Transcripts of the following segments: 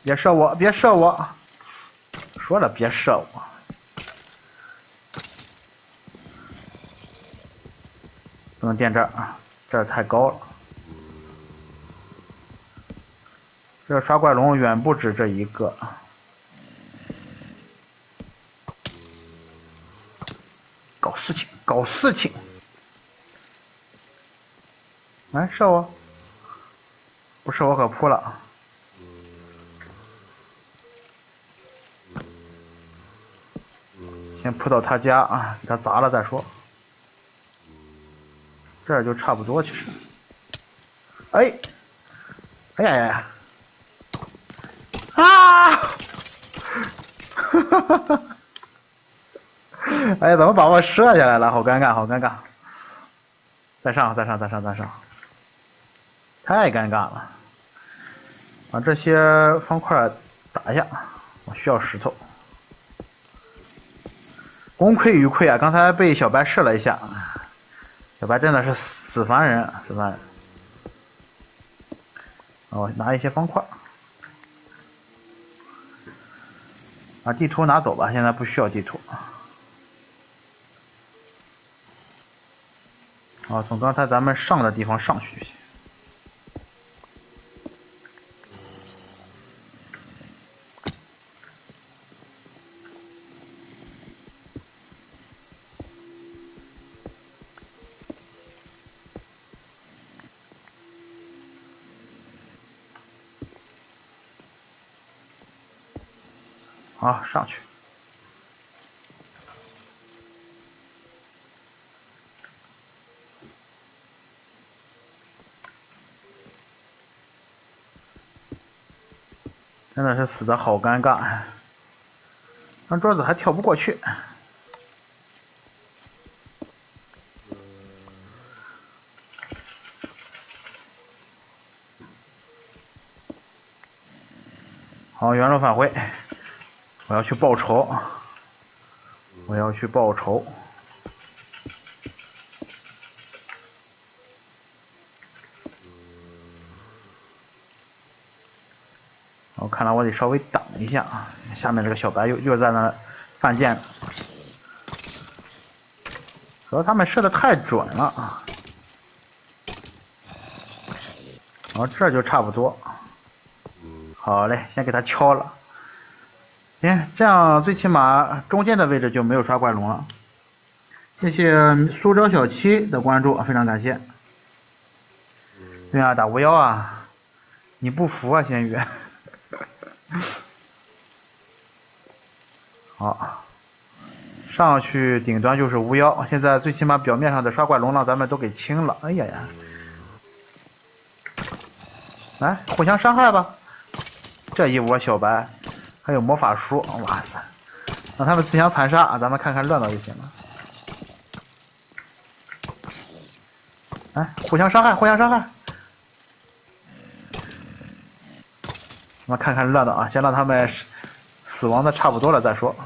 别射我，别射我！说了别射我。不能垫这儿啊，这儿太高了。这刷怪龙远不止这一个。搞事情，搞事情！来射我！不射我可扑了。先扑到他家啊，给他砸了再说。这儿就差不多，其实。哎，哎呀呀！啊！哈哈哈哈！哎，怎么把我射下来了？好尴尬，好尴尬！再上，再上，再上，再上！太尴尬了。把这些方块打一下，我需要石头。功亏一篑啊！刚才被小白射了一下，小白真的是死烦人，死烦人。哦，拿一些方块，把地图拿走吧，现在不需要地图。哦，从刚才咱们上的地方上去就行。好，上去。真的是死的好尴尬，上桌子还跳不过去。好，原路返回，我要去报仇，我要去报仇。我看来我得稍微挡一下啊，下面这个小白又在那犯贱，主要他们射的太准了啊。好，这就差不多。好嘞，先给他敲了。行，这样最起码中间的位置就没有刷怪龙了。谢谢苏州小七的关注，非常感谢。对啊，打巫妖啊，你不服啊，仙宇？好，上去顶端就是巫妖，现在最起码表面上的刷怪龙让咱们都给清了。哎呀呀！来，互相伤害吧。这一窝小白，还有魔法书，哇塞！让他们自相残杀，咱们看看热闹就行了。来，互相伤害，互相伤害。我们看看热闹啊，先让他们死亡的差不多了再说。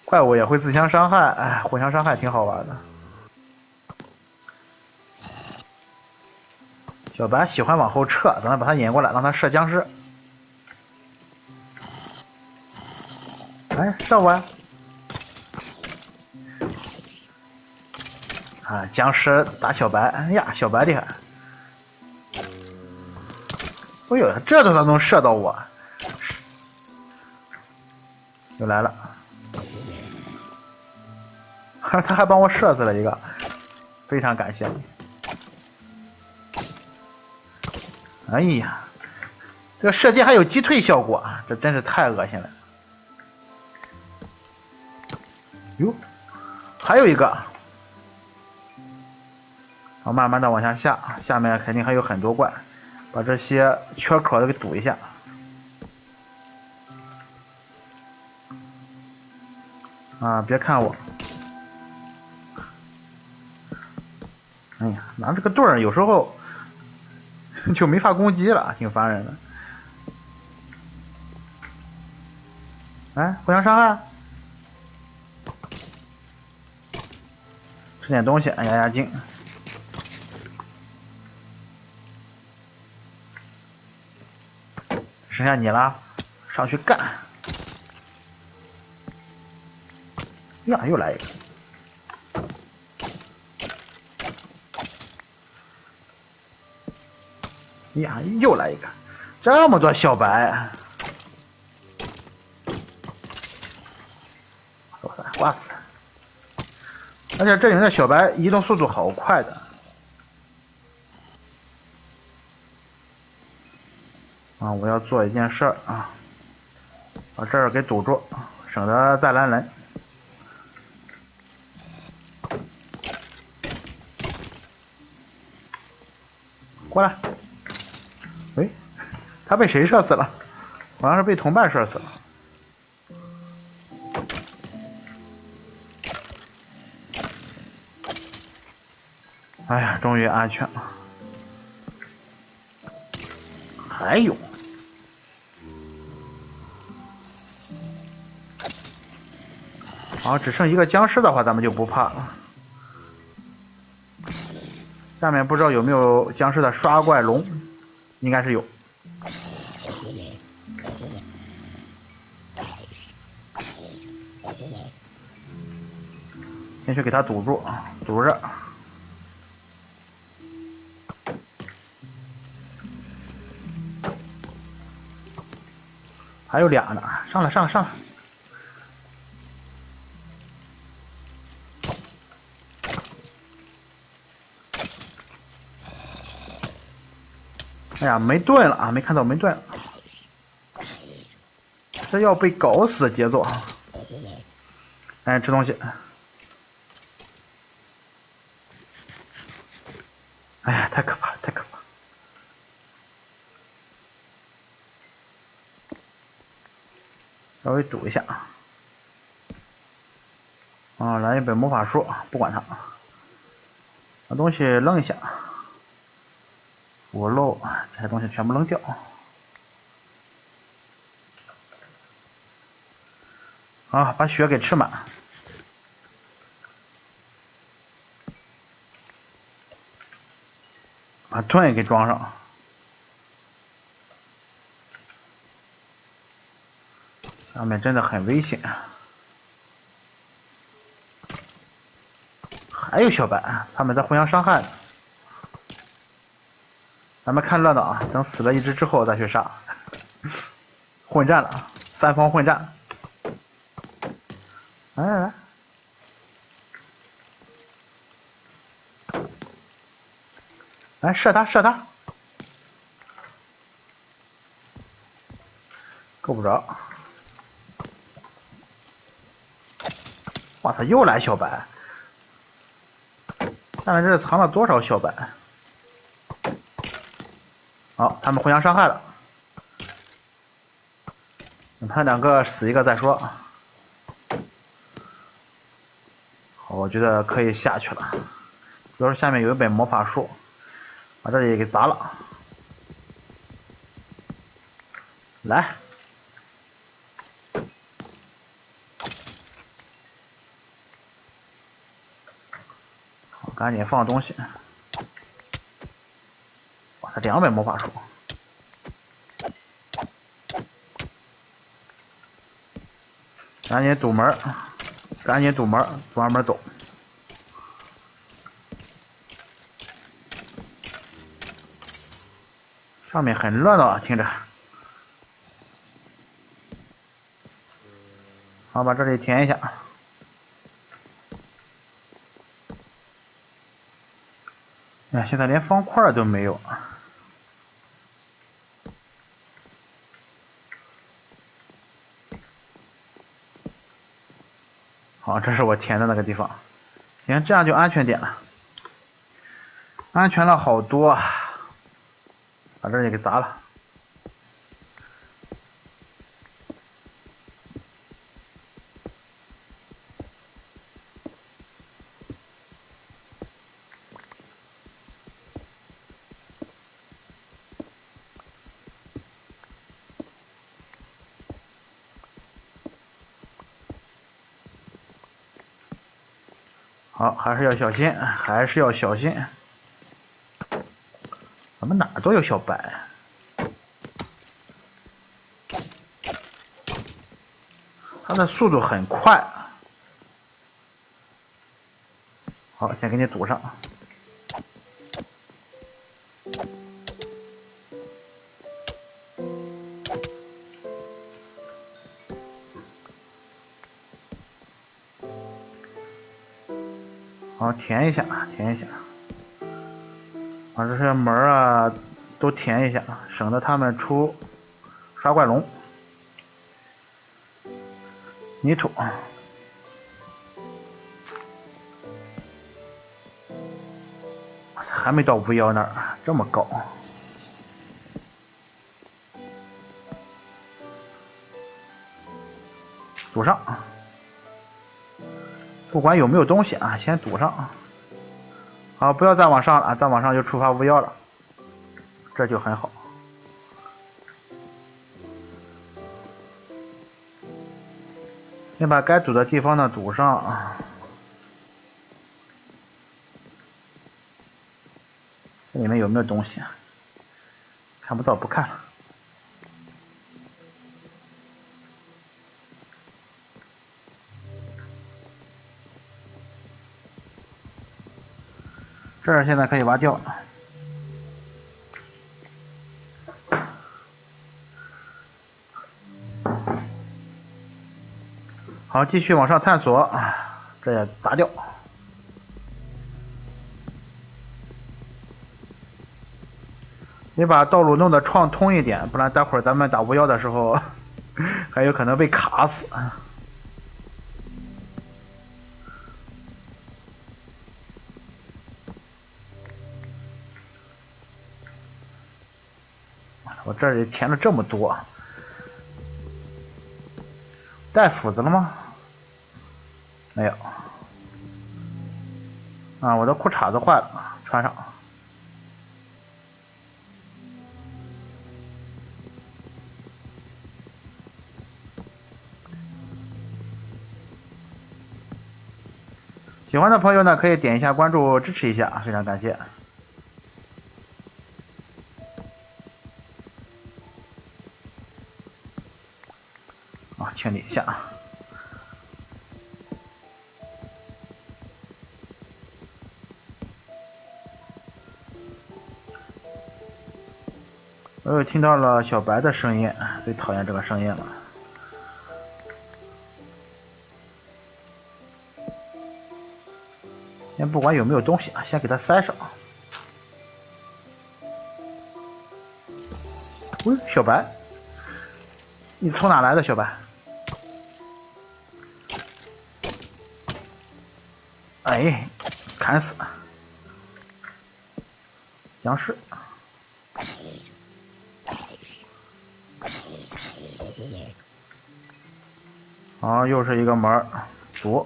怪物也会自相伤害，哎，互相伤害挺好玩的。小白喜欢往后撤，咱们把他引过来，让他射僵尸。哎，射我呀！啊，僵尸打小白，哎呀，小白厉害！哎呦，这都能射到我！又来了，他还帮我射死了一个，非常感谢你。哎呀，这个射箭还有击退效果，这真是太恶心了。哟，还有一个，好，慢慢的往下下，下面肯定还有很多怪，把这些缺口都给堵一下。啊，别看我！哎呀，拿这个盾儿有时候就没法攻击了，挺烦人的。来，互相伤害，吃点东西，压压惊。剩下你了，上去干！呀，又来一个！呀，又来一个！这么多小白！挂死！而且这里面的小白移动速度好快的。啊，我要做一件事儿啊，把这儿给堵住，省得再来人。过来！哎，他被谁射死了？好像是被同伴射死了。哎呀，终于安全了。还有，好，只剩一个僵尸的话，咱们就不怕了。下面不知道有没有僵尸的刷怪龙，应该是有。先去给他堵住，堵着。还有俩呢，上来上来上来！哎呀，没盾了啊！没看到没盾了，这要被搞死的节奏。哎，吃东西。哎呀，太可怕了，太可怕了！稍微堵一下啊。啊，来一本魔法书，不管它，把东西扔一下。腐肉，这些东西全部扔掉。啊，把血给吃满。把盾也给装上。上面真的很危险。还有小白，他们在互相伤害呢。咱们看热闹啊，等死了一只之后再去杀。混战了，三方混战。来来来，来射他射他，够不着。哇操，又来小白！下面这是藏了多少小白？好，他们互相伤害了。等他两个死一个再说。好，我觉得可以下去了。主要是下面有一本魔法书，把这里给砸了。来，好，赶紧放东西。哇，他2本魔法书。赶紧堵门，赶紧堵门，堵完门走。上面很热闹啊，听着。好，把这里填一下。哎，现在连方块都没有。好，这是我填的那个地方。行，这样就安全点了，安全了好多啊！把这里给砸了。好，还是要小心，还是要小心。怎么哪儿都有小白？它的速度很快。好，先给你堵上。好，填一下，填一下，把这些门啊都填一下，省得他们出刷怪龙。泥土，还没到巫妖那儿，这么高。堵上，不管有没有东西啊，先堵上。好，不要再往上了，再往上就触发巫妖了，这就很好。先把该堵的地方呢堵上。这里面有没有东西啊？看不到，不看了。这儿现在可以挖掉了。好，继续往上探索，这也拔掉。你把道路弄得畅通一点，不然待会儿咱们打巫妖的时候，还有可能被卡死。我这里填了这么多，带斧子了吗？没有。啊，我的裤衩子坏了，穿上。喜欢的朋友呢，可以点一下关注支持一下，非常感谢。啊，清理一下。我又听到了小白的声音，最讨厌这个声音了。先不管有没有东西啊，先给它塞上。喂，小白，你从哪来的，小白？哎，砍死！僵尸。好，又是一个门儿，堵。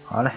好嘞。